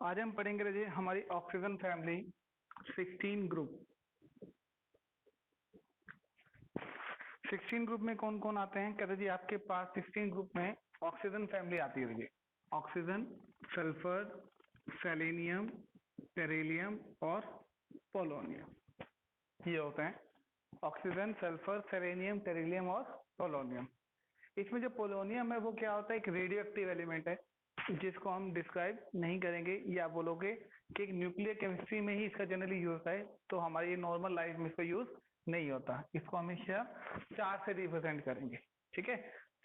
आज हम पढ़ेंगे रजे हमारी ऑक्सीजन फैमिली 16 ग्रुप। 16 ग्रुप में कौन कौन आते हैं? कहते जी आपके पास 16 ग्रुप में ऑक्सीजन फैमिली आती है रजे। ऑक्सीजन, सल्फर, सेलेनियम, टेरिलियम और पोलोनियम, ये होते हैं ऑक्सीजन, सल्फर, सेलेनियम, टेरिलियम और पोलोनियम। इसमें जो पोलोनियम है वो क्या होता है? एक रेडियो एक्टिव एलिमेंट है जिसको हम डिस्क्राइब नहीं करेंगे, या बोलोगे कि एक न्यूक्लियर केमिस्ट्री में ही इसका जनरली यूज है, तो हमारी नॉर्मल लाइफ में इसका यूज नहीं होता। इसको हमेशा 4 से रिप्रेजेंट करेंगे, ठीक है।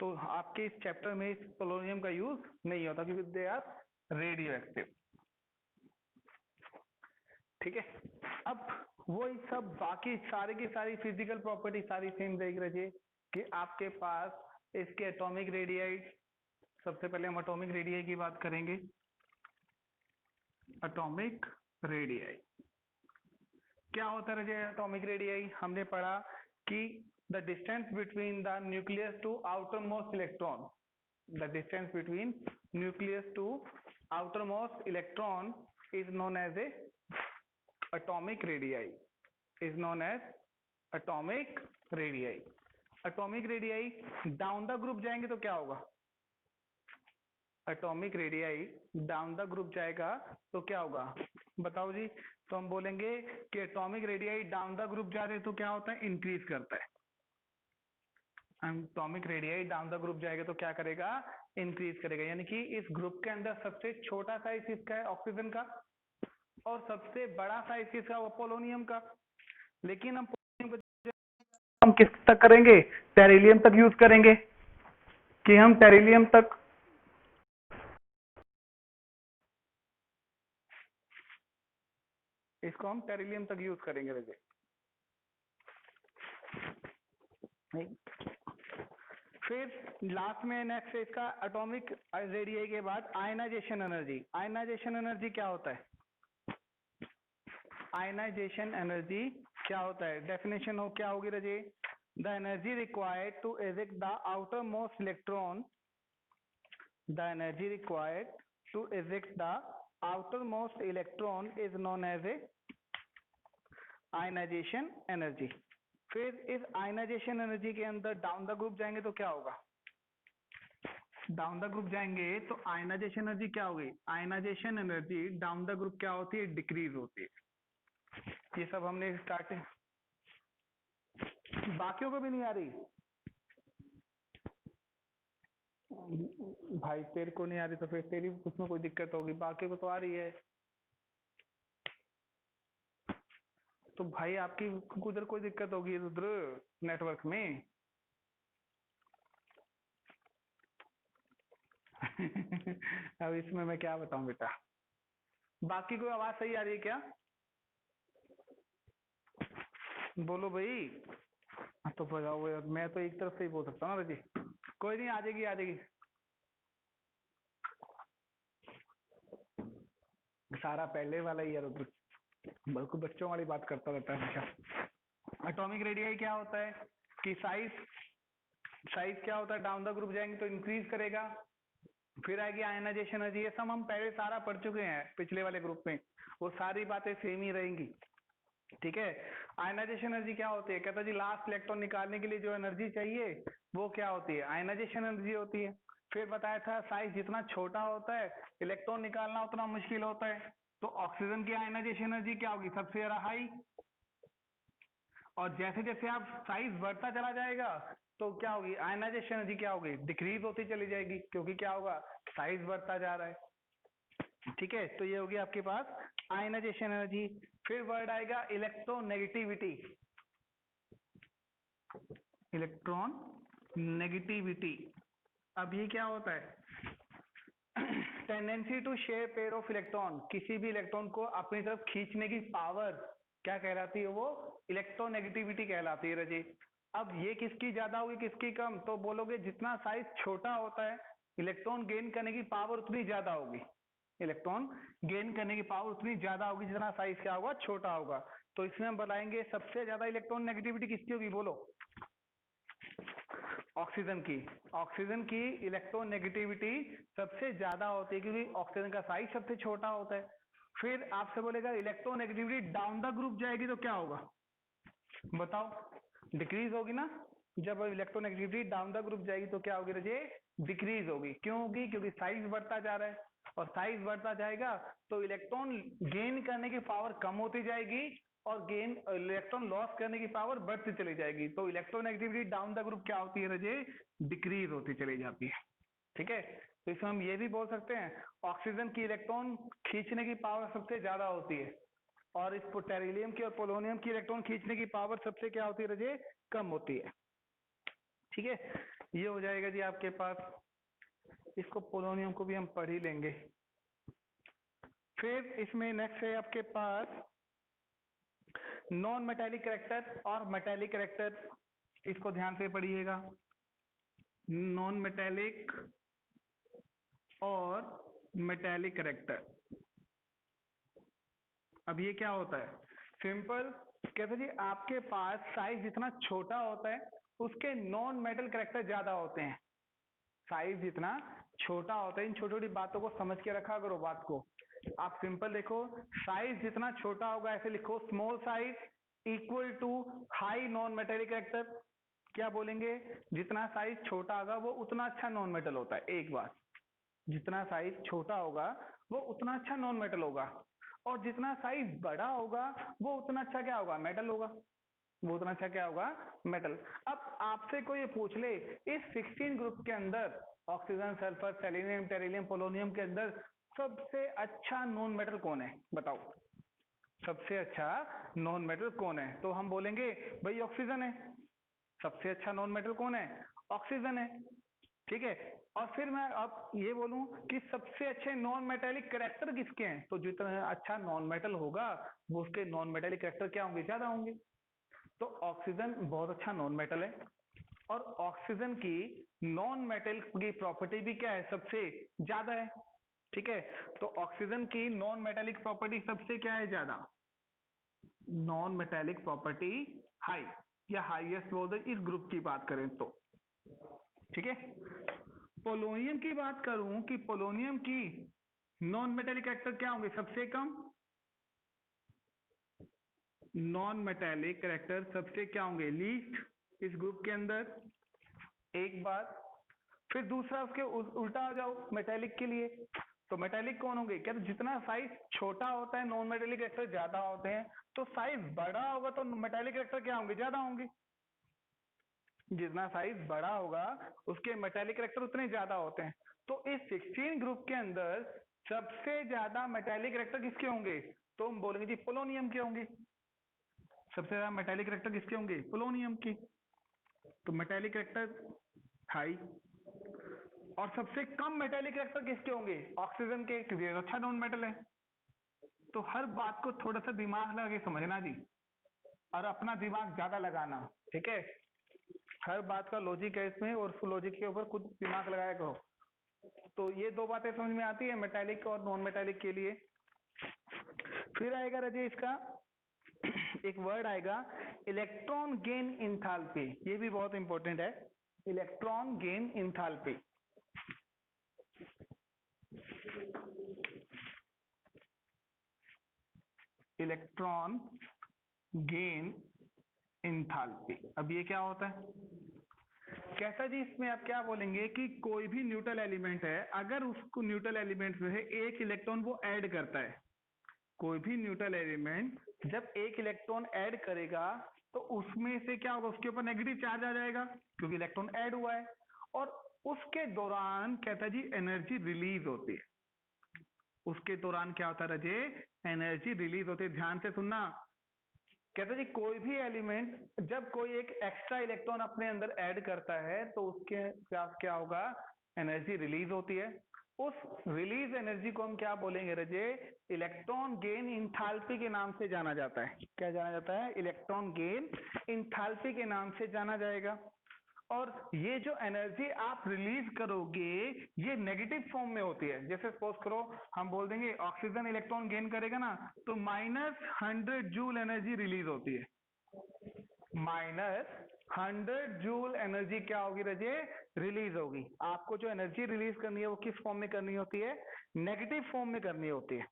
तो आपके इस चैप्टर में इस पोलोनियम का यूज नहीं होता क्योंकि दे आर रेडियो एक्टिव, ठीक है। अब वो सब बाकी सारे की सारी फिजिकल प्रॉपर्टी सारी सेम देख रहिए कि आपके पास इसके एटॉमिक रेडियाई। सबसे पहले हम एटॉमिक रेडियाई की बात करेंगे। एटॉमिक रेडियाई क्या होता है? एटॉमिक रेडियाई हमने पढ़ा कि the distance between the nucleus to outer most electron, the distance between nucleus to outer most electron is known as a atomic radii, is known as atomic radii. Atomic radii down the group जाएंगे तो क्या होगा? Atomic radii down the group जाएगा तो क्या होगा? बताओ जी। तो हम बोलेंगे कि atomic radii down the group जा रहे तो क्या होता है? इंक्रीज करता है। Atomic radii down the group जाएगा तो क्या करेगा? इंक्रीज करेगा। यानी कि इस ग्रुप के अंदर सबसे छोटा साइज किसका है? ऑक्सीजन का। और सबसे बड़ा साइज किसका? पोलोनियम का। लेकिन हम पोलोनियम को हम किस तक करेंगे? टेरिलियम तक यूज करेंगे कि हम टेरिलियम तक, इसको हम टेरिलियम तक यूज करेंगे रजे। फिर लास्ट में नेक्स्ट है इसका एटॉमिक रेडियाई के बाद आयनाइजेशन एनर्जी। आयनाइजेशन एनर्जी क्या होता है? आयनाइजेशन एनर्जी क्या होता है? डेफिनेशन हो क्या होगी रजे? The energy required to eject the outer most electron, the energy required to eject the outer most electron is known as a ionization energy. फिर इस आयनाइजेशन एनर्जी के अंदर डाउन द ग्रुप जाएंगे तो क्या होगा? डाउन द ग्रुप जाएंगे तो आयनाइजेशन एनर्जी क्या होगी? Ionization energy down the group क्या होती है? डिक्रीज होती है। ये सब हमने स्टार्टिंग, बाकियों को भी नहीं आ रही भाई? तेरे को नहीं आ रही तो फिर तेरी उसमें कोई दिक्कत होगी, बाकियों को तो आ रही है। तो भाई आपकी उधर कोई दिक्कत होगी उधर नेटवर्क में। अब इसमें मैं क्या बताऊं बेटा? बाकी कोई आवाज सही आ रही है क्या? बोलो भाई। तो बताओ, मैं तो एक तरफ से ही बोल सकता हूँ ना जी। कोई नहीं, आ जाएगी आ जाएगी। सारा पहले वाला ही है, बल्कि बच्चों वाली बात करता रहता है हमेशा। एटॉमिक रेडियाई क्या होता है कि साइज क्या होता है? डाउन द ग्रुप जाएंगे तो इंक्रीज करेगा। फिर आएगी आयनाइजेशन एनर्जी। ये सब हम पहले सारा पढ़ चुके हैं पिछले वाले ग्रुप में, वो सारी बातें सेम ही रहेंगी, ठीक है। आयनाइजेशन एनर्जी क्या होती है? कहता जी लास्ट इलेक्ट्रॉन निकालने के लिए जो एनर्जी चाहिए वो क्या होती है? आयनाइजेशन एनर्जी होती है। फिर बताया था साइज जितना छोटा होता है इलेक्ट्रॉन निकालना उतना मुश्किल होता है। तो ऑक्सीजन की आयनाइजेशन एनर्जी क्या होगी? सबसे ज्यादा हाई। और जैसे जैसे आप साइज बढ़ता चला जाएगा तो क्या होगी? आयनाइजेशन एनर्जी क्या होगी? डिक्रीज होती चली जाएगी, क्योंकि क्या होगा? साइज बढ़ता जा रहा है, ठीक है। तो ये होगी आपके पास आयनाइजेशन एनर्जी। फिर वर्ड आएगा इलेक्ट्रोनेगेटिविटी। इलेक्ट्रॉन नेगेटिविटी, अब ये क्या होता है? Tendency to share pair of electron, किसी भी इलेक्ट्रॉन को अपनी तरफ खींचने की पावर क्या कहलाती है? वो इलेक्ट्रोनेगेटिविटी कहलाती है रजी। अब ये किसकी ज्यादा होगी किसकी कम? तो बोलोगे जितना साइज छोटा होता है इलेक्ट्रॉन गेन करने की पावर उतनी ज्यादा होगी। इलेक्ट्रॉन गेन करने की पावर उतनी ज्यादा होगी जितना साइज क्या होगा? छोटा होगा। तो इसमें हम बताएंगे सबसे ज्यादा इलेक्ट्रॉन नेगेटिविटी किसकी होगी? बोलो। ऑक्सीजन की इलेक्ट्रोनेगेटिविटी सबसे ज्यादा होती है क्योंकि ऑक्सीजन का साइज सबसे छोटा होता है। फिर आपसे बोलेगा इलेक्ट्रोनेगेटिविटी डाउन द ग्रुप जाएगी तो क्या होगा, बताओ, डिक्रीज होगी ना। जब इलेक्ट्रोनेगेटिविटी डाउन द ग्रुप जाएगी तो क्या होगी रजे, डिक्रीज होगी। क्यों होगी, क्योंकि साइज बढ़ता जा रहा है और साइज बढ़ता जाएगा तो इलेक्ट्रॉन गेन करने की पावर कम होती जाएगी और इलेक्ट्रॉन लॉस करने की पावर बढ़ती चली जाएगी। तो इलेक्ट्रोनेगेटिविटी डाउन द ग्रुप क्या होती है रजे, डिक्रीज होती चली जाती है। ठीक है, तो इसमें हम ये भी बोल सकते हैं ऑक्सीजन की इलेक्ट्रॉन खींचने की पावर सबसे ज्यादा होती है और इस टेरिलियम की और पोलोनियम की इलेक्ट्रॉन खींचने की पावर सबसे क्या होती है रजे, कम होती है। ठीक है, ये हो जाएगा जी आपके पास। इसको पोलोनियम को भी हम पढ़ ही लेंगे। फिर इसमें नेक्स्ट है आपके पास नॉन मेटेलिक कैरेक्टर और मेटेलिक कैरेक्टर। इसको ध्यान से पढ़िएगा, नॉन मेटेलिक और मेटेलिक कैरेक्टर। अब ये क्या होता है, सिंपल कहते जी आपके पास साइज जितना छोटा होता है उसके नॉन मेटल कैरेक्टर ज्यादा होते हैं। साइज जितना छोटा होता है, इन छोटी छोटी बातों को समझ के रखा करो बात को। आप सिंपल देखो, साइज जितना छोटा होगा ऐसे लिखो, small size equal to high non metallic character. क्या बोलेंगे, जितना साइज छोटा होगा वो उतना अच्छा नॉन मेटल होता है। एक बात, जितना साइज छोटा होगा वो उतना अच्छा नॉन मेटल होगा और जितना साइज बड़ा होगा वो उतना अच्छा क्या होगा, मेटल होगा। वो उतना अच्छा क्या होगा, मेटल। अब आपसे कोई ये पूछ ले इस 16 ग्रुप के अंदर oxygen, sulphur, selenium, tellurium, polonium के अंदर सबसे अच्छा नॉन मेटल कौन है, बताओ, सबसे अच्छा नॉन मेटल कौन है। तो हम बोलेंगे भाई ऑक्सीजन है। सबसे अच्छा नॉन मेटल कौन है, ऑक्सीजन है। ठीक है, और फिर मैं अब ये बोलूं कि सबसे अच्छे नॉन मेटेलिक कैरेक्टर किसके हैं, तो जितना अच्छा नॉन मेटल होगा वो उसके नॉन मेटेलिक कैरेक्टर क्या होंगे, ज्यादा होंगे। तो ऑक्सीजन बहुत अच्छा नॉन मेटल है और ऑक्सीजन की नॉन मेटल की प्रॉपर्टी भी क्या है, सबसे ज्यादा है। ठीक है, तो ऑक्सीजन की नॉन मेटेलिक प्रॉपर्टी सबसे क्या है, ज्यादा, नॉन मेटेलिक प्रॉपर्टी हाई या हाईएस्ट बोल दे इस ग्रुप की बात करें तो। ठीक है, पोलोनियम की बात करूं कि पोलोनियम की नॉन मेटेलिक कैरेक्टर क्या होंगे, सबसे कम। नॉन मेटेलिक कैरेक्टर सबसे क्या होंगे, लीस्ट इस ग्रुप के अंदर। एक बात, फिर दूसरा उसके उल्टा आ जाओ मेटेलिक के लिए, तो मेटेलिक कौन होंगे, क्या जितना साइज छोटा होता है नॉन मेटेलिक कैरेक्टर ज्यादा होते हैं, तो साइज बड़ा होगा तो मेटेलिक कैरेक्टर क्या होंगे, ज्यादा होंगे। जितना साइज बड़ा होगा उसके मेटेलिक कैरेक्टर उतने ज्यादा होते हैं। तो इस 16 ग्रुप के अंदर सबसे ज्यादा मेटेलिक कैरेक्टर किसके होंगे, तो हम बोलेंगे जी पोलोनियम के होंगे। सबसे ज्यादा मेटेलिक कैरेक्टर किसके होंगे, पोलोनियम की। तो मेटेलिक कैरेक्टर हाई। और सबसे कम मेटेलिक कैरेक्टर किसके होंगे, ऑक्सीजन के, क्योंकि अच्छा नॉन मेटल है। तो हर बात को थोड़ा सा दिमाग लगा के समझना जी और अपना दिमाग ज्यादा लगाना। ठीक है, हर बात का लॉजिक है इसमें और उस लॉजिक के ऊपर खुद दिमाग लगाया करो। तो ये दो बातें समझ में आती है मेटेलिक और नॉन मेटेलिक के लिए। फिर आएगा रजे इसका एक वर्ड आएगा इलेक्ट्रॉन गेन इंथैल्पी। ये भी बहुत इंपॉर्टेंट है, electron gain enthalpy. Electron gain enthalpy, अब ये क्या होता है, कैसा जी, इसमें आप क्या बोलेंगे कि कोई भी न्यूट्रल एलिमेंट है, अगर उसको न्यूट्रल एलिमेंट में एक इलेक्ट्रॉन वो ऐड करता है, कोई भी न्यूट्रल एलिमेंट जब एक इलेक्ट्रॉन ऐड करेगा तो उसमें से क्या होगा, उसके ऊपर नेगेटिव चार्ज आ जाएगा क्योंकि इलेक्ट्रॉन ऐड हुआ है। और उसके दौरान कहता है जी एनर्जी रिलीज होती है। उसके दौरान क्या होता है रजे, एनर्जी रिलीज होती है। ध्यान से सुनना, कहते जी कोई भी एलिमेंट जब कोई एक एक्स्ट्रा इलेक्ट्रॉन अपने अंदर ऐड करता है तो उसके क्या क्या होगा, एनर्जी रिलीज होती है। उस रिलीज एनर्जी को हम क्या बोलेंगे रजे, इलेक्ट्रॉन गेन इंथैल्पी के नाम से जाना जाता है। क्या जाना जाता है, इलेक्ट्रॉन गेन इंथैल्पी के नाम से जाना जाएगा। और ये जो एनर्जी आप रिलीज करोगे ये नेगेटिव फॉर्म में होती है। जैसे सपोज करो हम बोल देंगे ऑक्सीजन इलेक्ट्रॉन गेन करेगा ना तो -100 जूल एनर्जी रिलीज होती है, 100 जूल एनर्जी क्या होगी रजे, रिलीज होगी। आपको जो एनर्जी रिलीज करनी है वो किस फॉर्म में करनी होती है, नेगेटिव फॉर्म में करनी होती है।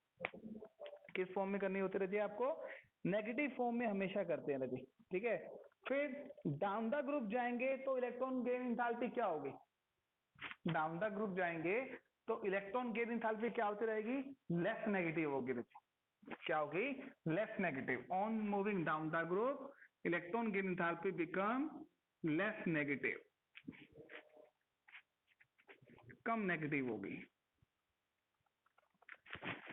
किस फॉर्म में करनी होती है रजे, आपको नेगेटिव फॉर्म में हमेशा करते हैं रजे, ठीक है। फिर डाउन द ग्रुप जाएंगे तो इलेक्ट्रॉन गेन एंथैल्पी क्या होगी, डाउन द ग्रुप जाएंगे तो इलेक्ट्रॉन गेन एंथैल्पी क्या होती रहेगी, लेस नेगेटिव होगी रजे। क्या होगी, less negative. On moving down the group electron gain enthalpy become less negative, come negative होगी।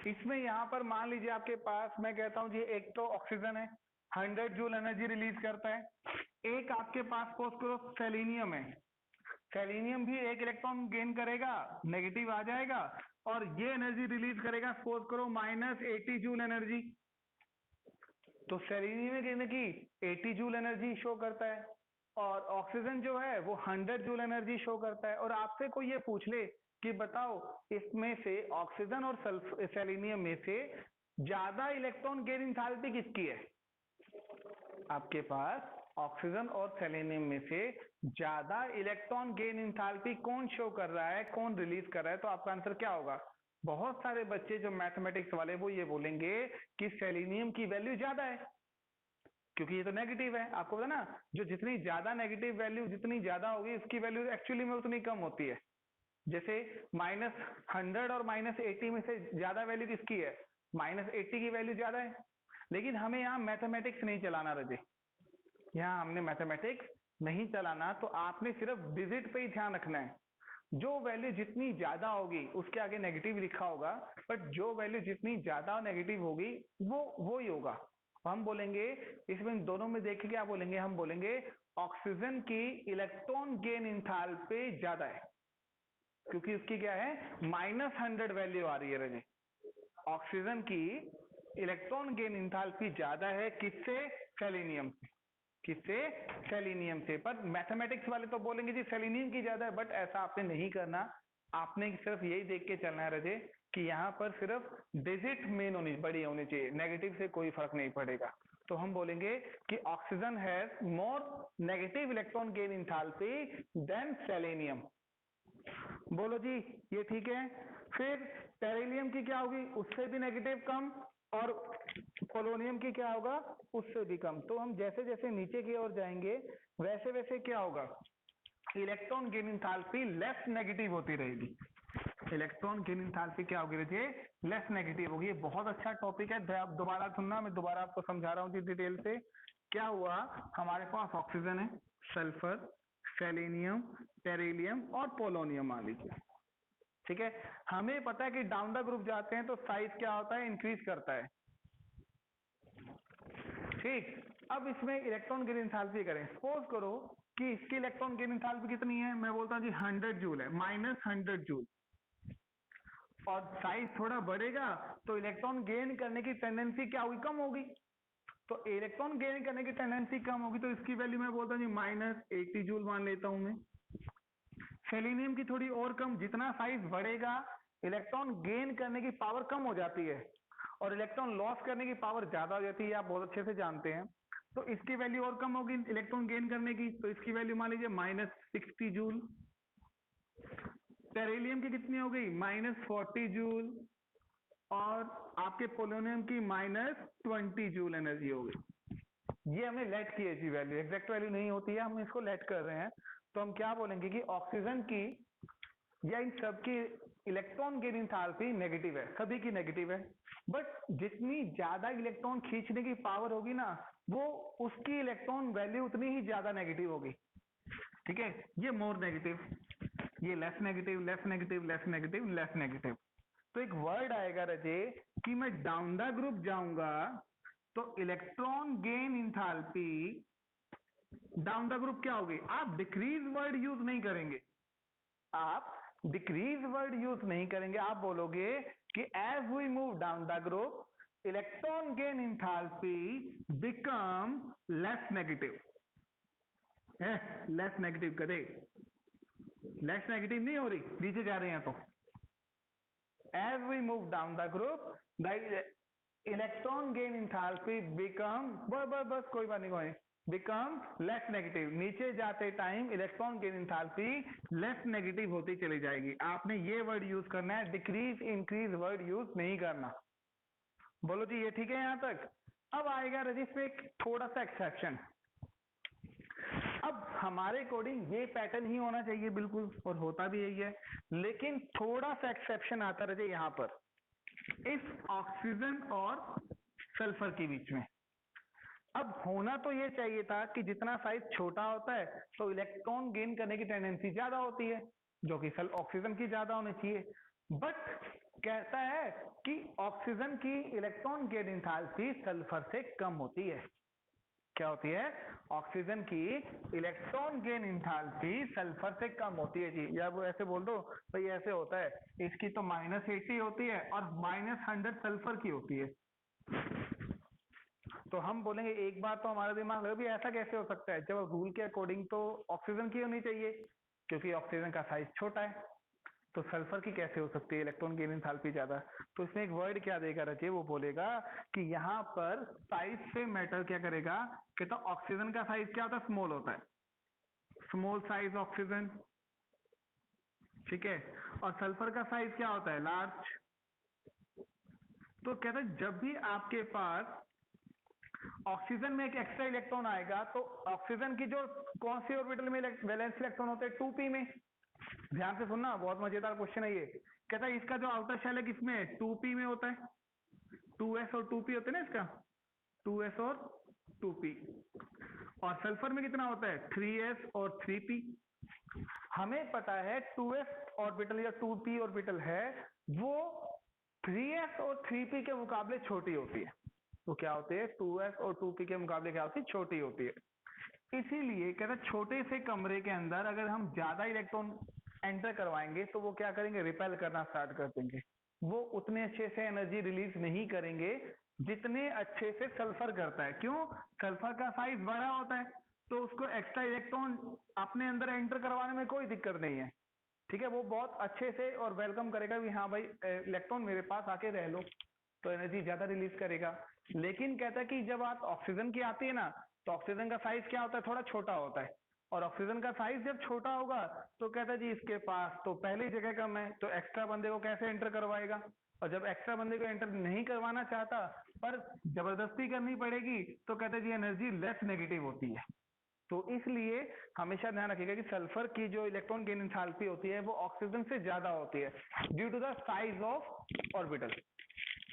इसमें यहां पर मान लीजिए आपके पास, मैं कहता हूं जी एक तो ऑक्सीजन है 100 जूल एनर्जी रिलीज करता है, एक आपके पास सपोज करो सेलेनियम है, सेलेनियम भी एक इलेक्ट्रॉन गेन करेगा, नेगेटिव आ जाएगा और ये एनर्जी रिलीज करेगा सपोज करो -80 जूल एनर्जी। तो सेलेनियम में की 80 जूल एनर्जी शो करता है और ऑक्सीजन जो है वो 100 जूल एनर्जी शो करता है। और आपसे कोई ये पूछ ले कि बताओ इसमें से ऑक्सीजन और सेलेनियम में से ज्यादा इलेक्ट्रॉन गेन एंथैल्पी किसकी है, आपके पास ऑक्सीजन और सेलेनियम में से ज्यादा इलेक्ट्रॉन गेन एंथैल्पी कौन शो कर रहा है, कौन रिलीज कर रहा है, तो आपका आंसर क्या होगा। बहुत सारे बच्चे जो मैथमेटिक्स वाले वो ये बोलेंगे कि सेलेनियम की वैल्यू ज्यादा है क्योंकि ये तो नेगेटिव है। आपको पता ना, जो जितनी ज्यादा नेगेटिव वैल्यू जितनी ज्यादा होगी उसकी वैल्यू एक्चुअली में उतनी कम होती है। जैसे -100 और -80 में से ज्यादा वैल्यू किसकी है, -80 की वैल्यू ज्यादा है। लेकिन हमें यहाँ मैथमेटिक्स नहीं चलाना रजे, यहाँ हमने मैथमेटिक्स नहीं चलाना, तो आपने सिर्फ डिजिट पे ही ध्यान रखना है। जो वैल्यू जितनी ज्यादा होगी उसके आगे नेगेटिव लिखा होगा, बट जो वैल्यू जितनी ज्यादा नेगेटिव होगी वो ही होगा। हम बोलेंगे इसमें इन दोनों में देख के क्या बोलेंगे, हम बोलेंगे ऑक्सीजन की इलेक्ट्रॉन गेन एंथैल्पी ज्यादा है क्योंकि उसकी क्या है -100 वैल्यू आ रही है रजे। ऑक्सीजन की इलेक्ट्रॉन गेन एंथैल्पी ज्यादा है किससे, सेलेनियम से, किससे, सेलेनियम से। पर मैथमेटिक्स वाले तो बोलेंगे जी सेलेनियम की ज्यादा है, बट ऐसा आपने नहीं करना। आपने सिर्फ यही देख के चलना है रजे कि यहाँ पर सिर्फ डिजिट मेन होनी बड़ी होनी चाहिए, नेगेटिव से कोई फर्क नहीं पड़ेगा। तो हम बोलेंगे कि oxygen has more negative electron gain enthalpy than selenium. बोलो जी ये ठीक है। फिर टेरिलियम की क्या होगी, उससे भी नेगेटिव कम, और पोलोनियम की क्या होगा, उससे भी कम। तो हम जैसे जैसे नीचे की ओर जाएंगे वैसे वैसे क्या होगा, electron gain enthalpy less negative होती रहेगी। इलेक्ट्रॉन गेन एंथैल्पी क्या होगी रहिए, लेस नेगेटिव होगी। ये बहुत अच्छा टॉपिक है, आप दोबारा सुनना, मैं दोबारा आपको समझा रहा हूँ जी डिटेल से। क्या हुआ, हमारे पास ऑक्सीजन है, सल्फर, सेलेनियम, टेरिलियम और पोलोनियम मान लीजिए, ठीक है। हमें पता है कि डाउन द ग्रुप जाते हैं तो साइज क्या होता है, इंक्रीज करता है, ठीक। अब इसमें इलेक्ट्रॉन गेन एंथैल्पी करें, सपोज करो कि इसकी इलेक्ट्रॉन गेन एंथैल्पी कितनी है, मैं बोलता हूँ जी 100 जूल है, -100 जूल, और साइज थोड़ा बढ़ेगा तो इलेक्ट्रॉन गेन करने की टेंडेंसी क्या होगी, कम होगी। तो इलेक्ट्रॉन गेन करने की टेंडेंसी कम होगी तो इसकी वैल्यू मैं बोलता हूँ जी -80 जूल मान लेता हूं मैं। सेलेनियम की थोड़ी और कम, जितना साइज बढ़ेगा इलेक्ट्रॉन गेन करने की पावर कम हो जाती है और इलेक्ट्रॉन लॉस करने की पावर ज्यादा हो जाती है, आप बहुत अच्छे से जानते हैं। तो इसकी वैल्यू और कम होगी इलेक्ट्रॉन गेन करने की, तो इसकी वैल्यू मान लीजिए -60 जूल। टेरिलियम की कितनी हो गई, -40 जूल, और आपके पोलोनियम की -20 जूल एनर्जी हो गई। ये हमने लेट की है जी वैल्यू, एग्जैक्ट वैल्यू नहीं होती है, हम इसको लेट कर रहे हैं। तो हम क्या बोलेंगे कि ऑक्सीजन की या इन सब की इलेक्ट्रॉन गेन एंथैल्पी नेगेटिव है, सभी की नेगेटिव है, बट जितनी ज्यादा इलेक्ट्रॉन खींचने की पावर होगी ना, वो उसकी इलेक्ट्रॉन वैल्यू उतनी ही ज्यादा नेगेटिव होगी, ठीक है। ये मोर नेगेटिव, ये less negative, less negative, less negative, less negative. तो एक वर्ड आएगा रजे कि मैं डाउन द ग्रुप जाऊंगा तो electron gain enthalpy down the group क्या होगी, आप डिक्रीज वर्ड यूज नहीं करेंगे, आप डिक्रीज वर्ड यूज नहीं करेंगे, आप बोलोगे कि as we move down the group electron gain enthalpy become less negative. Less negative करे, लेस नेगेटिव नहीं हो रही, नीचे जा रहे हैं तो as we move down the group the electron gain enthalpy become बस कोई बात नहीं, बिकम लेस नेगेटिव, नीचे जाते time electron gain enthalpy less negative होती चली जाएगी। आपने ये वर्ड यूज करना है, डिक्रीज इंक्रीज वर्ड यूज नहीं करना। बोलो जी ये ठीक है यहाँ तक। अब आएगा रजिस में एक थोड़ा सा एक्सेप्शन। अब हमारे अकॉर्डिंग ये पैटर्न ही होना चाहिए बिल्कुल, और होता भी यही है, लेकिन थोड़ा सा एक्सेप्शन आता रहे यहाँ पर, इस ऑक्सीजन और सल्फर के बीच में। अब होना तो ये चाहिए था कि जितना साइज छोटा होता है तो इलेक्ट्रॉन गेन करने की टेंडेंसी ज्यादा होती है, जो कि ऑक्सीजन की ज्यादा होनी चाहिए। बट कहता है कि ऑक्सीजन की इलेक्ट्रॉन गेन एंथैल्पी सल्फर से कम होती है। क्या होती है? ऑक्सीजन की इलेक्ट्रॉन गेन एंथैल्पी सल्फर से कम होती है जी। या वो ऐसे बोल दो भाई ऐसे होता है, इसकी तो -80 होती है और -100 सल्फर की होती है। तो हम बोलेंगे एक बार तो हमारा दिमाग लगे भी ऐसा कैसे हो सकता है, जब रूल के अकॉर्डिंग तो ऑक्सीजन की होनी चाहिए, क्योंकि ऑक्सीजन का साइज छोटा है, तो सल्फर की कैसे हो सकती है इलेक्ट्रॉन गेन एंथैल्पी ज्यादा। तो इसमें एक वर्ड क्या देगा रचे, वो बोलेगा कि यहाँ पर साइज से मैटर क्या करेगा, कहता ऑक्सीजन का साइज क्या होता है, स्मॉल होता है, स्मॉल साइज ऑक्सीजन, ठीक है, और सल्फर का साइज क्या होता है, लार्ज। तो कहता है जब भी आपके पास ऑक्सीजन में एक एक्स्ट्रा इलेक्ट्रॉन आएगा तो ऑक्सीजन की जो कौन सी ऑर्बिटल में वैलेंस इलेक्ट्रॉन होते हैं, 2p में। ध्यान से सुनना, बहुत मजेदार क्वेश्चन है ये। कहता है इसका जो आउटर शेल है किसमें है, 2p में होता है। 2s और 2p होते हैं ना इसका, 2s और 2p। और सल्फर में कितना होता है, 3s और 3p। हमें पता है 2s ऑर्बिटल या 2p ऑर्बिटल है वो 3s और 3p के मुकाबले छोटी होती है। तो क्या होते हैं, 2s और 2p के मुकाबले क्या होती है, छोटी होती है। इसीलिए कहते हैं छोटे से कमरे के अंदर अगर हम ज्यादा इलेक्ट्रॉन एंटर करवाएंगे तो वो क्या करेंगे, रिपेल करना स्टार्ट कर देंगे। वो उतने अच्छे से एनर्जी रिलीज नहीं करेंगे जितने अच्छे से सल्फर करता है। क्यों, सल्फर का साइज बड़ा होता है तो उसको एक्स्ट्रा इलेक्ट्रॉन अपने अंदर एंटर करवाने में कोई दिक्कत नहीं है, ठीक है। वो बहुत अच्छे से और वेलकम करेगा भी हाँ भाई इलेक्ट्रॉन मेरे पास आके रह लो, तो एनर्जी ज्यादा रिलीज करेगा। लेकिन कहता है कि जब बात ऑक्सीजन की आती है ना, तो ऑक्सीजन का साइज क्या होता है, थोड़ा छोटा होता है। और ऑक्सीजन का साइज जब छोटा होगा तो कहता है जी इसके पास तो पहले जगह कम है, तो एक्स्ट्रा बंदे को कैसे एंटर करवाएगा। और जब एक्स्ट्रा बंदे को एंटर नहीं करवाना चाहता पर जबरदस्ती करनी पड़ेगी तो कहते हैं जी एनर्जी लेस नेगेटिव होती है। तो इसलिए हमेशा ध्यान रखिएगा कि सल्फर की जो इलेक्ट्रॉन गेन एंथैल्पी होती है वो ऑक्सीजन से ज्यादा होती है, due to the size of orbital,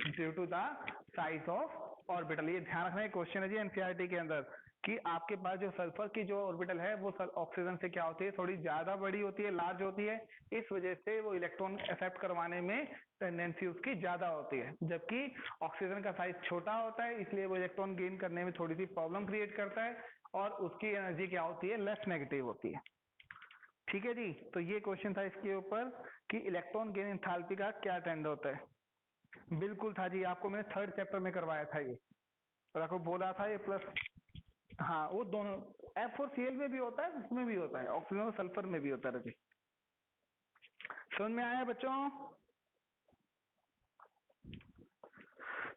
due to the size of orbital. ये ध्यान रखना है, क्वेश्चन है जी एनसीईआरटी के अंदर कि आपके पास जो सल्फर की जो ऑर्बिटल है वो ऑक्सीजन से क्या होती है, थोड़ी ज्यादा बड़ी होती है, लार्ज होती है। इस वजह से वो इलेक्ट्रॉन एक्सेप्ट करवाने में टेंडेंसी उसकी ज्यादा होती है, जबकि ऑक्सीजन का साइज छोटा होता है, इसलिए वो इलेक्ट्रॉन गेन करने में थोड़ी सी प्रॉब्लम क्रिएट करता है और उसकी एनर्जी क्या होती है, लेस नेगेटिव होती है। ठीक है जी, तो ये क्वेश्चन था इसके ऊपर कि इलेक्ट्रॉन गेन एंथैल्पी का क्या ट्रेंड होता है। बिल्कुल था जी, आपको मैंने 3rd चैप्टर में करवाया था ये, और आपको बोला था ये प्लस, हाँ वो दोनों F4Cl में भी होता है, उसमें भी होता है, ऑक्सीजन और सल्फर में भी होता है। समझ में आया बच्चों।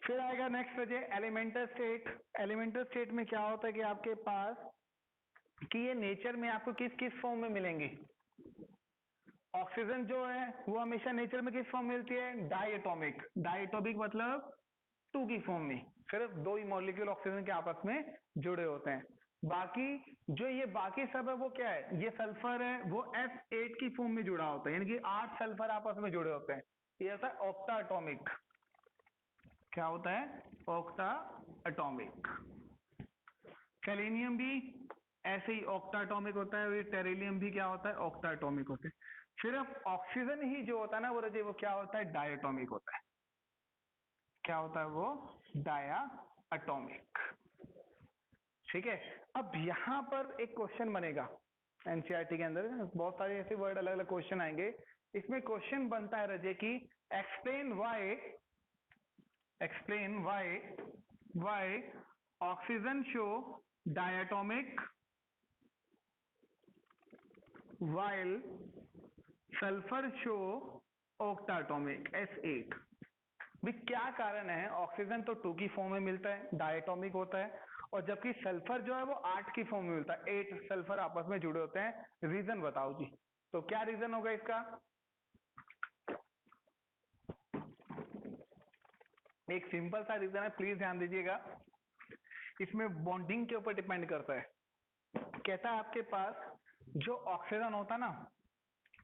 फिर आएगा नेक्स्ट है एलिमेंटल स्टेट। एलिमेंटल स्टेट में क्या होता है कि आपके पास कि ये नेचर में आपको किस किस फॉर्म में मिलेंगी। ऑक्सीजन जो है वो हमेशा नेचर में किस फॉर्म में मिलती है, डायटोमिक। डायटोमिक मतलब 2 की फॉर्म में, सिर्फ 2 ही मॉलिक्यूल ऑक्सीजन के आपस में जुड़े होते हैं। बाकी जो ये बाकी सब है वो क्या है, ये सल्फर है वो F8 की फॉर्म में जुड़ा होता है, यानी कि 8 सल्फर आपस में जुड़े होते हैं। ये होता है ऑक्टा एटॉमिक। क्या होता है, ऑक्टा एटॉमिक। सेलेनियम भी ऐसे ही ऑक्टा एटॉमिक होता है, टेरिलियम भी क्या होता है, ऑक्टा एटॉमिक होते हैं। सिर्फ ऑक्सीजन ही जो होता है ना वो क्या होता है, डायटोमिक होता है। क्या होता है वो, डाया एटॉमिक। ठीक है। अब यहां पर एक क्वेश्चन बनेगा एनसीईआरटी के अंदर, बहुत सारे ऐसे वर्ड अलग अलग क्वेश्चन आएंगे। इसमें क्वेश्चन बनता है रजे की explain why oxygen show diatomic while sulphur show octatomic S8। भी क्या कारण है, ऑक्सीजन तो 2 की फॉर्म में मिलता है, डायटोमिक होता है, और जबकि सल्फर जो है वो 8 की फॉर्म में मिलता है, 8 सल्फर आपस में जुड़े होते हैं। रीजन बताओ जी, तो क्या रीजन होगा इसका? एक सिंपल सा रीजन है, प्लीज ध्यान दीजिएगा, इसमें बॉन्डिंग के ऊपर डिपेंड करता है। कहता है आपके पास जो ऑक्सीजन होता है ना,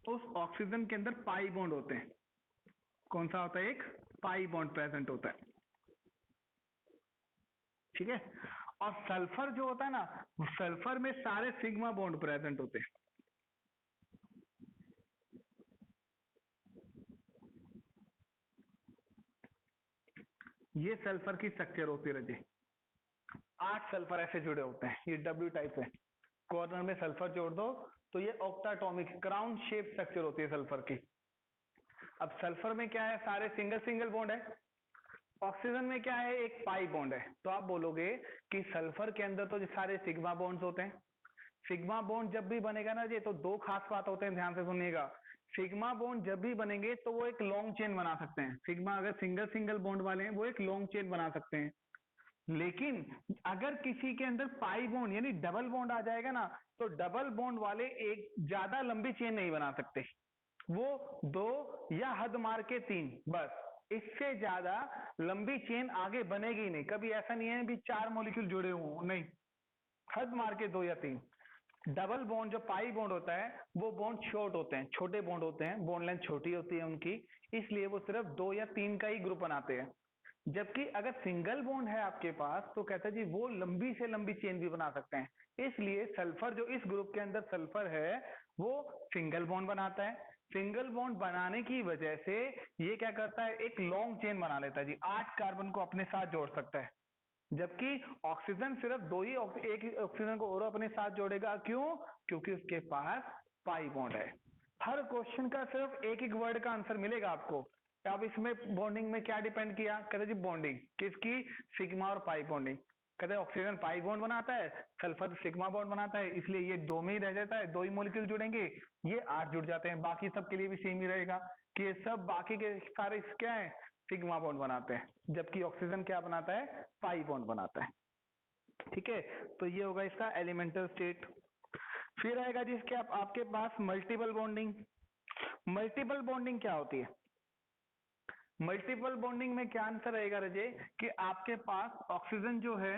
उस ऑक्सीजन के अंदर पाई बॉन्ड होते हैं। कौन सा होता है? एक पाई बॉन्ड प्रेजेंट होता है, ठीक है। और सल्फर जो होता है ना, सल्फर में सारे सिग्मा बॉन्ड प्रेजेंट होते हैं। ये सल्फर की स्ट्रक्चर होती है जी। 8 सल्फर ऐसे जुड़े होते हैं, ये डब्ल्यू टाइप है। कॉर्नर में सल्फर जोड़ दो तो ये ऑक्टाटॉमिक क्राउन शेप स्ट्रक्चर होती है सल्फर की। अब सल्फर में क्या है? सारे सिंगल सिंगल बॉन्ड है। ऑक्सीजन में क्या है? एक पाई बॉन्ड है। तो आप बोलोगे कि सल्फर के अंदर तो सारे सिग्मा बॉन्ड्स होते हैं। सिग्मा बॉन्ड जब भी बनेगा ना जी, तो दो खास बात होते हैं, ध्यान से सुनिएगा। सिग्मा बॉन्ड जब भी बनेंगे तो वो एक लॉन्ग चेन बना सकते हैं। सिग्मा अगर सिंगल सिंगल बॉन्ड वाले हैं, वो एक लॉन्ग चेन बना सकते हैं। लेकिन अगर किसी के अंदर पाई बॉन्ड यानी डबल बॉन्ड आ जाएगा ना, तो डबल बॉन्ड वाले एक ज्यादा लंबी चेन नहीं बना सकते। वो 2 या हद मार के 3, बस इससे ज्यादा लंबी चेन आगे बनेगी ही नहीं। कभी ऐसा नहीं है भी 4 मॉलिक्यूल जुड़े हुए, नहीं, हद मार के 2 या 3। डबल बॉन्ड जो पाई बॉन्ड होता है वो बॉन्ड शॉर्ट होते हैं, छोटे बॉन्ड होते हैं, बॉन्ड लेंथ छोटी होती है उनकी, इसलिए वो सिर्फ 2 या 3 का ही ग्रुप बनाते हैं। जबकि अगर सिंगल बॉन्ड है आपके पास, तो कहता है जी वो लंबी से लंबी चेन भी बना सकते हैं। इसलिए सल्फर जो इस ग्रुप के अंदर सल्फर है, वो सिंगल बॉन्ड बनाता है। सिंगल बॉन्ड बनाने की वजह से ये क्या करता है? एक लॉन्ग चेन बना लेता है जी, 8 कार्बन को अपने साथ जोड़ सकता है। जबकि ऑक्सीजन सिर्फ एक ही ऑक्सीजन को और अपने साथ जोड़ेगा। क्यों? क्योंकि उसके पास पाई बॉन्ड है। हर क्वेश्चन का सिर्फ एक एक वर्ड का आंसर मिलेगा आपको। अब इसमें बॉन्डिंग में क्या डिपेंड किया? कहते जी बॉन्डिंग किसकी? सिग्मा और पाई बॉन्डिंग। कहते ऑक्सीजन पाई बॉन्ड बनाता है, सल्फर सिग्मा बॉन्ड बनाता है, इसलिए ये 2 में ही रह जाता है, 2 ही मॉलिक्यूल जुड़ेंगे, ये 8 जुड़ जाते हैं। बाकी सब के लिए भी सेम ही रहेगा कि ये सब बाकी के सारे क्या है? सिग्मा बॉन्ड बनाते हैं, जबकि ऑक्सीजन क्या बनाता है? पाई बॉन्ड बनाता है। ठीक है, तो ये होगा इसका एलिमेंटल स्टेट। फिर आएगा जी इसके आपके पास मल्टीपल बॉन्डिंग। मल्टीपल बॉन्डिंग क्या होती है? मल्टीपल बॉन्डिंग में क्या आंसर रहेगा रजे? कि आपके पास ऑक्सीजन जो है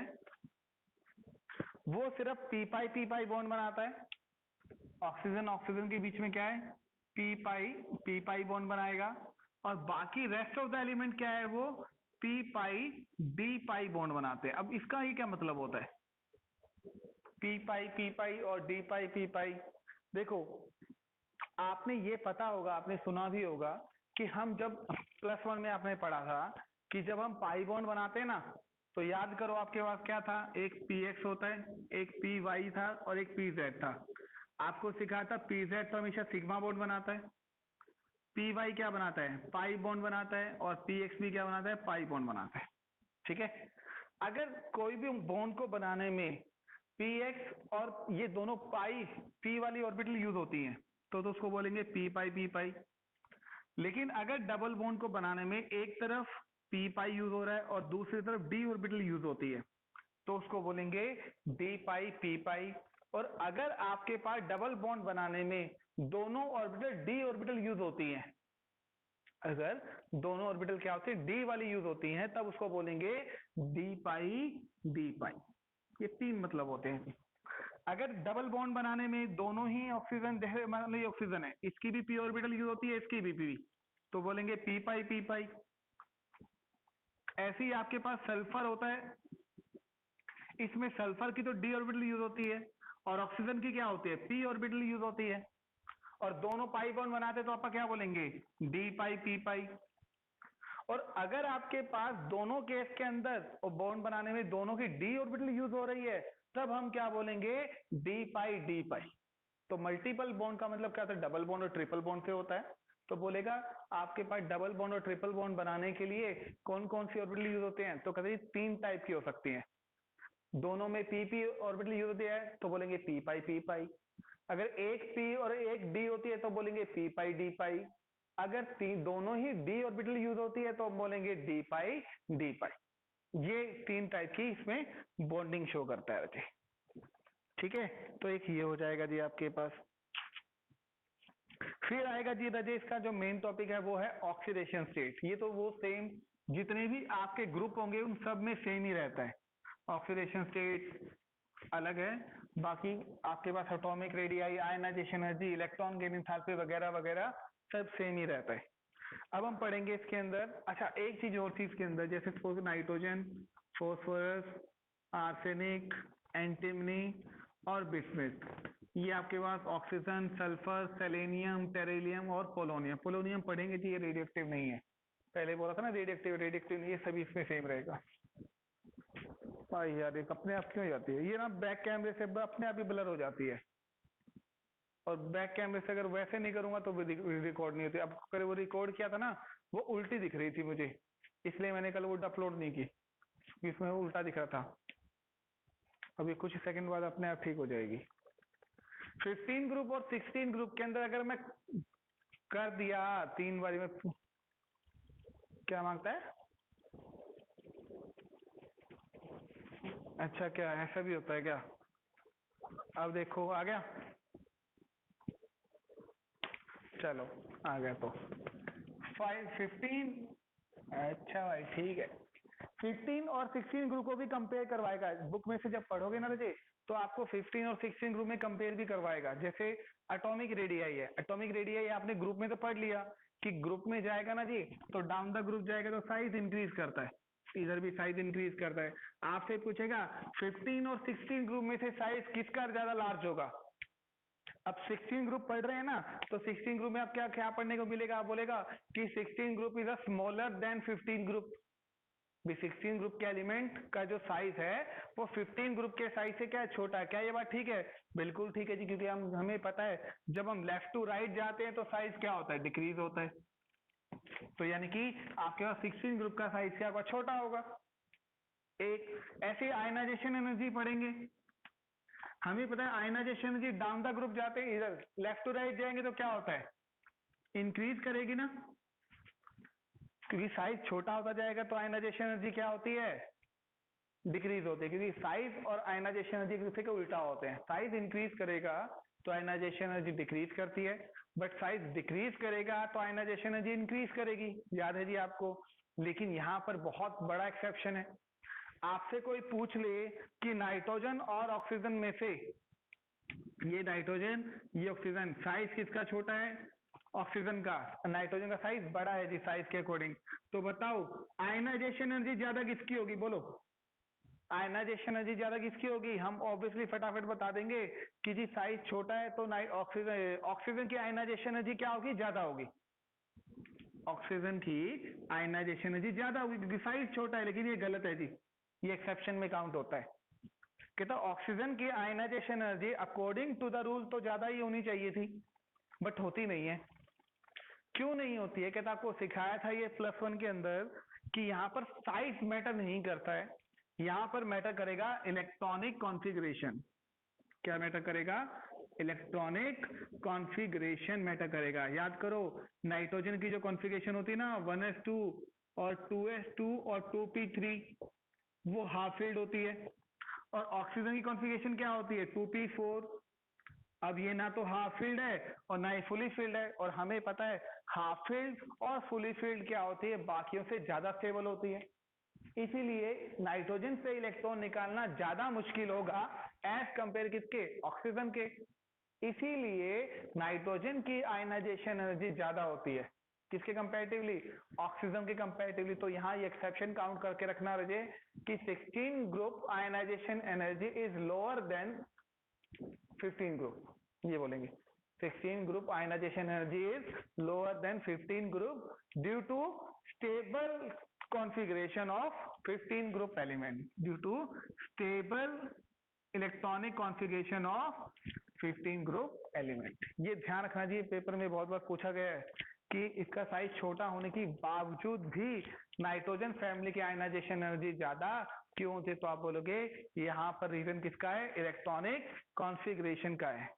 वो सिर्फ पी पाई बॉन्ड बनाता है। ऑक्सीजन ऑक्सीजन के बीच में क्या है? पी पाई बॉन्ड बनाएगा। और बाकी रेस्ट ऑफ द एलिमेंट क्या है? वो डी पाई बॉन्ड बनाते हैं। अब इसका ही क्या मतलब होता है? पी पाई और डी पाई। देखो, आपने ये पता होगा, आपने सुना भी होगा कि हम जब +1 में आपने पढ़ा था कि जब हम पाई बॉन्ड बनाते हैं ना, तो याद करो आपके पास क्या था? एक पी एक्स होता है, एक पी वाई था और एक पी जेड था। आपको सिखाया था पी जेड तो हमेशा सिग्मा बॉन्ड बनाता है, पी वाई क्या बनाता है? पाई बॉन्ड बनाता है, और पी एक्स भी क्या बनाता है? पाई बॉन्ड बनाता है। ठीक है, अगर कोई भी बॉन्ड को बनाने में पी एक्स और ये दोनों पाई पी वाली ऑर्बिटल यूज होती हैं, तो उसको बोलेंगे पी पाई। लेकिन अगर डबल बॉन्ड को बनाने में एक तरफ पी पाई यूज हो रहा है और दूसरी तरफ डी ऑर्बिटल यूज होती है, तो उसको बोलेंगे डी पाई पी पाई। और अगर आपके पास डबल बॉन्ड बनाने में दोनों ऑर्बिटल डी ऑर्बिटल यूज होती हैं, अगर दोनों ऑर्बिटल क्या होती है? डी वाली यूज होती हैं, तब उसको बोलेंगे डी पाई। ये 3 मतलब होते हैं। अगर डबल बॉन्ड बनाने में दोनों ही ऑक्सीजन, जैसे मान लो ये ऑक्सीजन है, इसकी भी पी ऑर्बिटल यूज होती है, इसकी भी पी, तो बोलेंगे पी पाई। ऐसे ही आपके पास सल्फर होता है, इसमें सल्फर की तो डी ऑर्बिटल यूज होती है और ऑक्सीजन की क्या होती है? पी ऑर्बिटल यूज होती है, और दोनों पाई बॉन्ड बनाते तो आप क्या बोलेंगे? डी पाई पी पाई। और अगर आपके पास दोनों केस के अंदर और बॉन्ड बनाने में दोनों की डी ऑर्बिटल यूज हो रही है, तब हम क्या बोलेंगे? डी पाई। तो मल्टीपल बॉन्ड का मतलब क्या होता है? डबल बॉन्ड और ट्रिपल बॉन्ड से होता है। तो बोलेगा आपके पास डबल बॉन्ड और ट्रिपल बॉन्ड बनाने के लिए कौन कौन सी ऑर्बिटल यूज होते हैं? तो कहते हैं 3 टाइप की हो सकती हैं। दोनों में पी ऑर्बिटल यूज होती है, तो बोलेंगे पी पाई। अगर एक पी और एक डी होती है, तो बोलेंगे पी पाई डी पाई। अगर दोनों ही डी ऑर्बिटल यूज होती है, तो हम बोलेंगे डी पाई। ये 3 टाइप की इसमें बॉन्डिंग शो करता है जी। ठीक है, तो एक ये हो जाएगा जी आपके पास। फिर आएगा जी राजेश का जो मेन टॉपिक है वो है ऑक्सीडेशन स्टेट। ये तो वो सेम जितने भी आपके ग्रुप होंगे उन सब में सेम ही रहता है। ऑक्सीडेशन स्टेट अलग है, बाकी आपके पास atomic radii, ionisation energy, electron gain enthalpy वगैरह वगैरह सब सेम ही रहता है। अब हम पढ़ेंगे इसके अंदर, अच्छा एक चीज और थी इसके अंदर, जैसे suppose nitrogen, phosphorus, arsenic, antimony और बिस्मिथ, ये आपके पास ऑक्सीजन, सल्फर, सेलेनियम, टेरिलियम और पोलोनियम। पोलोनियम पढ़ेंगे जी, ये रेडियोएक्टिव नहीं है। पहले बोला था ना रेडियोएक्टिव, रेडियोएक्टिव नहीं, ये सभी इसमें सेम रहेगा। भाई यार एक अपने आप क्यों हो जाती है ये ना, बैक कैमरे से अपने आप ही ब्लर हो जाती है, और बैक कैमरे से अगर वैसे नहीं करूंगा तो रिकॉर्ड नहीं होती। अब कल वो रिकॉर्ड किया था ना, वो उल्टी दिख रही थी मुझे, इसलिए मैंने कल वो अपलोड नहीं की, इसमें वो उल्टा दिख रहा था। अभी कुछ सेकंड बाद अपने आप ठीक हो जाएगी। 15 ग्रुप और 16 ग्रुप के अंदर अगर मैं कर दिया 3 बारी में, क्या मांगता है? अच्छा क्या ऐसा भी होता है क्या? अब देखो आ गया, चलो आ गया तो 15। अच्छा भाई ठीक है, 15 और 16 ग्रुप को भी कंपेयर करवाएगा बुक में से। जब पढ़ोगे ना रजे, तो आपको 15 और 16 ग्रुप में कंपेयर भी करवाएगा। जैसे एटॉमिक रेडियाई है, एटॉमिक रेडियाई आपने ग्रुप में तो पढ़ लिया कि ग्रुप में जाएगा ना जी, तो डाउन द ग्रुप जाएगा तो साइज इंक्रीज करता है, इधर भी साइज इंक्रीज करता है। आपसे पूछेगा 15 और 16 ग्रुप में से साइज किसका ज्यादा लार्ज होगा। अब 16 ग्रुप पढ़ रहे हैं ना, तो 16 ग्रुप में आप क्या क्या पढ़ने को मिलेगा, आप बोलेगा कि 16 group is a smaller than 15 group. भी 16 ग्रुप के एलिमेंट का जो साइज है वो 15 ग्रुप के साइज से क्या है, छोटा है। क्या ये बात ठीक है? बिल्कुल ठीक है जी, क्योंकि हमें पता है जब हम लेफ्ट टू राइट जाते हैं तो साइज क्या होता है, डिक्रीज होता है। तो यानी कि आपके पास 16 ग्रुप का साइज क्या होगा, छोटा होगा। एक ऐसे आयनाइजेशन एनर्जी पढ़ेंगे, हमें पता है ionization energy down the group जाते हैं, इधर लेफ्ट टू राइट जाएंगे तो क्या होता है, इंक्रीज करेगी ना, क्योंकि साइज छोटा होता जाएगा तो आयनाइजेशन एनर्जी क्या होती है, डिक्रीज होती है। क्योंकि साइज और आयनाइजेशन एनर्जी एक दूसरे के उल्टा होते हैं। साइज इंक्रीज करेगा तो आयनाइजेशन एनर्जी डिक्रीज करती है, बट साइज डिक्रीज करेगा तो आयनाइजेशन एनर्जी इंक्रीज करेगी। याद है जी आपको? लेकिन यहाँ पर बहुत बड़ा एक्सेप्शन है। आपसे कोई पूछ ले कि नाइट्रोजन और ऑक्सीजन में से, ये नाइट्रोजन ये ऑक्सीजन, साइज किसका छोटा है, ऑक्सीजन का। नाइट्रोजन का साइज बड़ा है जी साइज के अकॉर्डिंग। तो बताओ आयनाइजेशन एनर्जी ज्यादा किसकी होगी, बोलो। आयनाइजेशन एनर्जी ज्यादा किसकी होगी? हम ऑब्वियसली फटाफट बता देंगे कि जी साइज छोटा है तो ऑक्सीजन ऑक्सीजन की आयनाइजेशन एनर्जी क्या होगी, ज्यादा होगी। ऑक्सीजन की आयनाइजेशन एनर्जी ज्यादा होगी क्योंकि साइज छोटा है। लेकिन ये गलत है जी, ये एक्सेप्शन में काउंट होता है। कहता ऑक्सीजन की ionization energy according to the rule तो ज्यादा ही होनी चाहिए थी, बट होती नहीं है। क्यों नहीं होती है? कहता आपको सिखाया था ये +1 के अंदर कि यहाँ पर साइज मैटर नहीं करता है, यहाँ पर मैटर करेगा इलेक्ट्रॉनिक कॉन्फ़िगरेशन। क्या मैटर करेगा? इलेक्ट्रॉनिक कॉन्फ़िगरेशन मैटर करेगा। याद करो नाइट्रोजन की जो कॉन्फ़िगरेशन होती है ना 1s2 और 2s2 और 2p3, वो हाफ फील्ड होती है। और ऑक्सीजन की कॉन्फ़िगरेशन क्या होती है, 2p4। अब ये ना तो हाफ फील्ड है और ना ही फुली फील्ड है, और हमें पता है हाफ फील्ड और फुली फील्ड क्या होती है, बाकियों से ज्यादा स्टेबल होती है। इसीलिए नाइट्रोजन से इलेक्ट्रॉन निकालना ज्यादा मुश्किल होगा एज कंपेयर किसके, ऑक्सीजन के। इसीलिए नाइट्रोजन की आयनाइजेशन एनर्जी ज्यादा होती है, किसके कंपैरेटिवली, ऑक्सीजन के कंपैरेटिवली। तो यहाँ ये एक्सेप्शन काउंट करके रखना रहे कि 16 group ionization energy is lower than 15 group, ये बोलेंगे 16 group ionization energy is lower than 15 group due to stable configuration of 15 group element, due to stable electronic configuration of 15 group element। ये ध्यान रखना चाहिए, पेपर में बहुत बार पूछा गया है कि इसका साइज छोटा होने के बावजूद भी नाइट्रोजन फैमिली की आयनाइजेशन एनर्जी ज्यादा क्यों होती है? तो आप बोलोगे यहाँ पर रीजन किसका है, इलेक्ट्रॉनिक कॉन्फ़िगरेशन का है।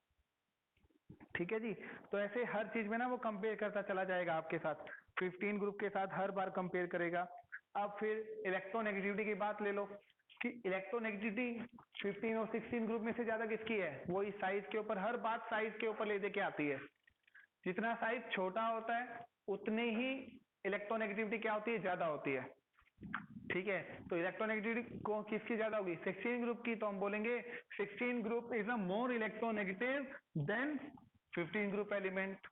ठीक है जी, तो ऐसे हर चीज में ना वो कंपेयर करता चला जाएगा आपके साथ, 15 ग्रुप के साथ हर बार कंपेयर करेगा। अब फिर इलेक्ट्रोनेगेटिविटी की बात ले लो कि इलेक्ट्रोनेगेटिविटी 15 और 16 ग्रुप में से ज्यादा किसकी है, वही साइज के ऊपर, हर बात साइज के ऊपर ले दे के आती है। जितना साइज छोटा होता है उतने ही इलेक्ट्रोनेगेटिविटी क्या होती है, ज्यादा होती है। ठीक है, तो इलेक्ट्रोनेगेटिविटी को किसकी ज्यादा होगी, 16 ग्रुप की, तो हम बोलेंगे 16 group is a more electronegative than 15 group element.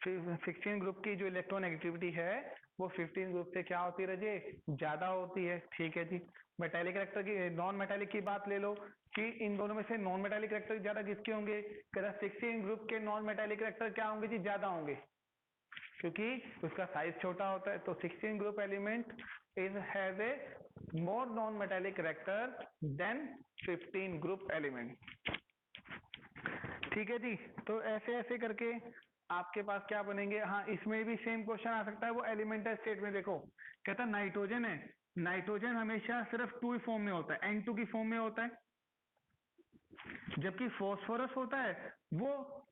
16 group की जो इलेक्ट्रोनेगेटिविटी है वो 15 ग्रुप से क्या होती है रजे, ज्यादा होती है। ठीक है जी, मेटालिक कैरेक्टर की, नॉन मेटालिक की बात ले लो कि इन दोनों में से नॉन मेटालिक कैरेक्टर ज्यादा किसके होंगे, कहता 16 ग्रुप के नॉन मेटालिक कैरेक्टर क्या होंगे जी, ज्यादा होंगे, क्योंकि उसका साइज छोटा होता है। तो 16 group element is has a more non metallic character than 15 group element. ठीक है जी, तो ऐसे ऐसे करके आपके पास क्या बनेंगे। हाँ, इसमें भी सेम क्वेश्चन आ सकता है, वो एलिमेंटल स्टेट में देखो, कहता नाइट्रोजन है, नाइट्रोजन हमेशा सिर्फ 2 फॉर्म में होता है, N2 की फॉर्म में होता है, जबकि फॉस्फोरस होता है वो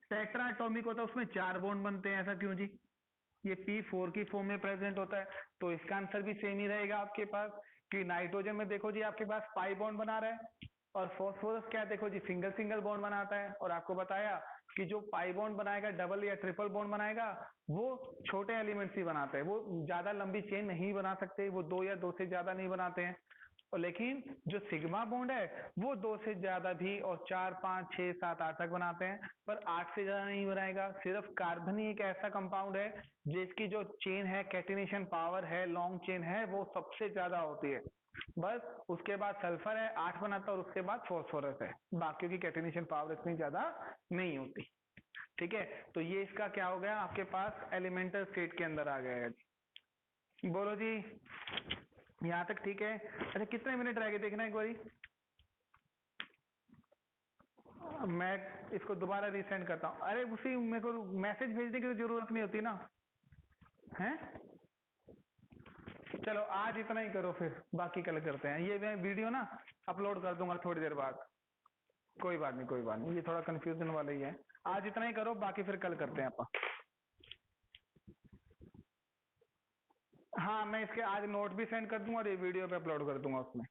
टेट्रा एटॉमिक होता है, उसमें 4 बॉन्ड बनते हैं। ऐसा क्यों जी, ये P4 की फॉर्म में प्रेजेंट होता है। तो इसका आंसर भी सेम ही रहेगा आपके पास कि नाइट्रोजन में देखो जी आपके पास पाई बॉन्ड बना रहा है, और फॉस्फोरस क्या देखो जी सिंगल सिंगल बॉन्ड बनाता है। और आपको बताया कि जो पाई बॉन्ड बनाएगा, डबल या ट्रिपल बॉन्ड बनाएगा, वो छोटे एलिमेंट्स ही बनाते हैं, वो ज्यादा लंबी चेन नहीं बना सकते, वो 2 या 2 से ज्यादा नहीं बनाते हैं। और लेकिन जो सिग्मा बॉन्ड है वो 2 से ज्यादा भी, और 4 5 6 7 8 तक बनाते हैं, पर 8 से ज्यादा नहीं बनाएगा। सिर्फ कार्बन ही एक ऐसा कंपाउंड है जिसकी जो चेन है, कैटिनेशन पावर है, लॉन्ग चेन है, वो सबसे ज्यादा होती है। बस उसके बाद सल्फर है 8 बनाता है, और उसके बाद फॉस्फोरस है, बाकियों की कैटिनेशन पावर इतनी ज्यादा नहीं होती। ठीक है, तो ये इसका क्या हो गया, आपके पास एलिमेंटल स्टेट के अंदर आ गया है। बोलो जी, यहाँ तक ठीक है। अच्छा, कितने मिनट रह गए देखना एक बारी, मैं इसको दोबारा रीसेंड करता हूँ। अरे उसी मेरे को मैसेज भेजने की तो जरूरत नहीं होती ना, है। चलो आज इतना ही करो, फिर बाकी कल करते हैं। ये मैं वीडियो ना अपलोड कर दूंगा थोड़ी देर बाद। कोई बात नहीं, कोई बात नहीं, ये थोड़ा कंफ्यूजन वाला ही है। आज इतना ही करो, बाकी फिर कल करते हैं अपन। हाँ, मैं इसके आज नोट भी सेंड कर दूंगा और ये वीडियो पे अपलोड कर दूंगा उसमें।